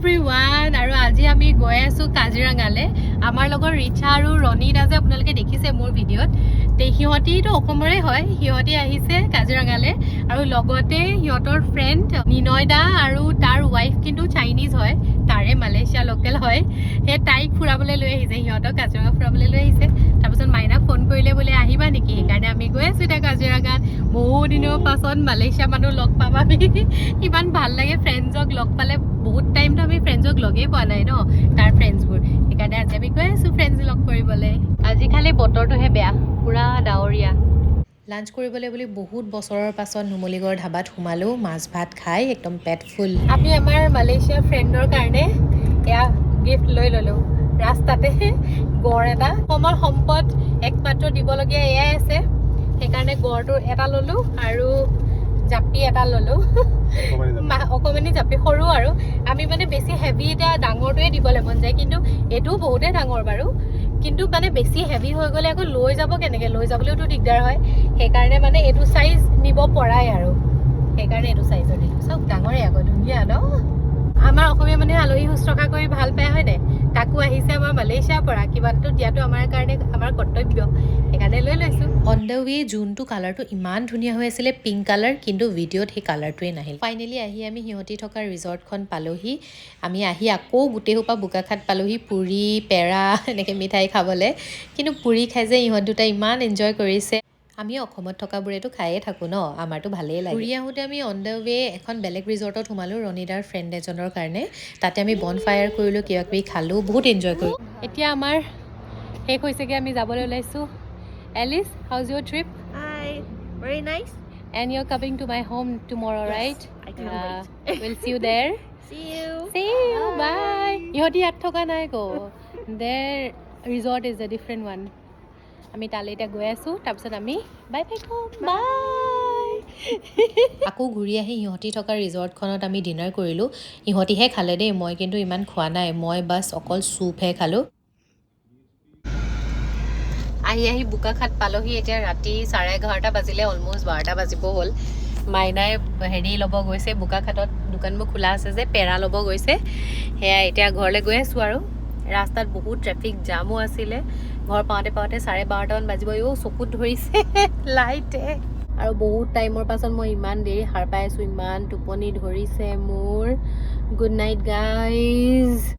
Everyone আৰু আজি আমি গৈ আছো কাজিৰঙালে আমাৰ লগৰ ৰিচা আৰু ৰণীদা যে আপোনালোকে দেখিছে মোৰ ভিডিঅ'ত তে সিহঁতিটো অসমৰে হয় সিহঁতি আহিছে কাজিৰঙালে আৰু লগতে সিহঁতৰ ফ্ৰেণ্ড নিনয়দা আৰু তাৰ ৱাইফ কিন্তু চাইনিজ হয় তাৰে মালয়েছিয়া লোকেল হয় হে তাইক ফুৰাবলৈ লৈ আহিছে সিহঁতক কাজিৰঙা ফুৰাবলৈ লৈ আহিছে তাৰপিছত মাইনাক ফোন কৰিলে বোলে আহিবা নেকি সেইকাৰণে আমি গৈ আছো এতিয়া কাজিৰঙাত বহু দিনৰ পাছত মালয়েছিয়া মানুহ লগ পাম আমি ইমান ভাল লাগে ফ্ৰেণ্ডছক লগ পালে বহুত টাইম তো আমি ফ্ৰেণ্ডছক লগেই পোৱা নাই ন তাৰ ফ্ৰেণ্ডছবোৰ সেইকাৰণে আজি আমি গৈ আছো ফ্ৰেণ্ডছ লগ কৰিবলৈ আজি খালি বতৰটোহে বেয়া পুৰা ডাৱৰীয়া লাঞ্চ কৰিবলৈ বুলি বহুত বছৰৰ পাছত নুমলীগড় ধাবাত সোমালো মাছ ভাত খাই একদম পেট ফুল আমি আমাৰ মালয়েছিয়া ফ্ৰেণ্ডৰ কাৰণে এয়া গিফ্ট লৈ ল'লো ৰাস্তাতে গড় এটা অসমৰ সম্পদ একমাত্ৰ দিবলগীয়া এয়াই আছে সেইকাৰণে গড়টো এটা ল'লো আৰু জাপি এটা ল'লো অকমানি জাপি সৰু আৰু আমি মানে বেছি হেভি এটা ডাঙৰটোৱে দিবলৈ মন যায় কিন্তু এইটোও বহুতে ডাঙৰ বাৰু কিন্তু মানে বেছি হেভি হৈ গ'লে আকৌ লৈ যাব কেনেকৈ লৈ যাবলৈওতো দিগদাৰ হয় সেইকাৰণে মানে এইটো চাইজ নিব পৰাই আৰু সেইকাৰণে এইটো চাইজৰ দিলোঁ চব ডাঙৰে আকৌ ধুনীয়া ন আমাৰ অসমীয়া মানুহে আলহী শুশ্ৰূষা কৰি ভাল পায় হয় নাই তাকো আহিছে আমাৰ মালয়েছিয়াৰ পৰা কিবা এটা দিয়াটো আমাৰ কাৰণে আমাৰ কৰ্তব্য সেইকাৰণে লৈ লৈছোঁ অন দ্য ৱে যোনটো কালাৰটো ইমান ধুনীয়া হৈ আছিলে পিংক কালাৰ কিন্তু ভিডিঅ'ত সেই কালাৰটোৱে নাহিল ফাইনেলি আহি আমি সিহঁতি থকা ৰিজৰ্টখন পালোহি আমি আহি আকৌ গোটেই সোপা বোকাখাট পালোহি পুৰি পেৰা এনেকৈ মিঠাই খাবলৈ কিন্তু পুৰি খাই যে ইহঁত দুটা ইমান এনজয় কৰিছে আমি অসমত থকাবোৰেতো খায়ে থাকোঁ ন আমাৰতো ভালেই লাগে ঘূৰি আহোঁতে আমি অন দ্য ৱে এখন বেলেগ ৰিজৰ্টত সোমালোঁ ৰণীদাৰ ফ্ৰেণ্ড এজনৰ কাৰণে তাতে আমি বন ফায়াৰ কৰিলোঁ কিবা কিবি খালোঁ বহুত এনজয় কৰিলোঁ এতিয়া আমাৰ শেষ হৈছেগৈ আমি যাবলৈ ওলাইছোঁ Alice house Euro trip Hi, very nice. and you're coming to my home tomorrow Yes, right I can't wait. we'll see you there See you. see you bye ইহঁতি ইয়াত থকা নাই গো their resort is a different one আমি তালৈ এতিয়া গৈ আছোঁ তাৰপিছত আমি বাই বাই কম বাই আকৌ ঘূৰি আহি সিহঁতি থকা ৰিজৰ্টখনত আমি ডিনাৰ কৰিলোঁ ইহঁতিহে খালে দেই মই কিন্তু ইমান খোৱা নাই মই বাছ অকল চুপহে খালোঁ আহি বোকাখাট পালোহি এতিয়া ৰাতি 11:30 বাজিলে অলমষ্ট 12টা বাজিব হ'ল মাইনাই হেৰি ল'ব গৈছে বোকাখাটত দোকানবোৰ খোলা আছে যে পেৰা ল'ব গৈছে সেয়া এতিয়া ঘৰলৈ গৈ আছোঁ আৰু ৰাস্তাত বহুত ট্ৰেফিক জামো আছিলে ঘৰ পাওঁতে 12:30মান বাজিব চকুত ধৰিছে লাইটে আৰু বহুত টাইমৰ পাছত মই ইমান দেৰি সাৰ পাই আছোঁ ইমান টোপনি ধৰিছে মোৰ গুড নাইট গাইজ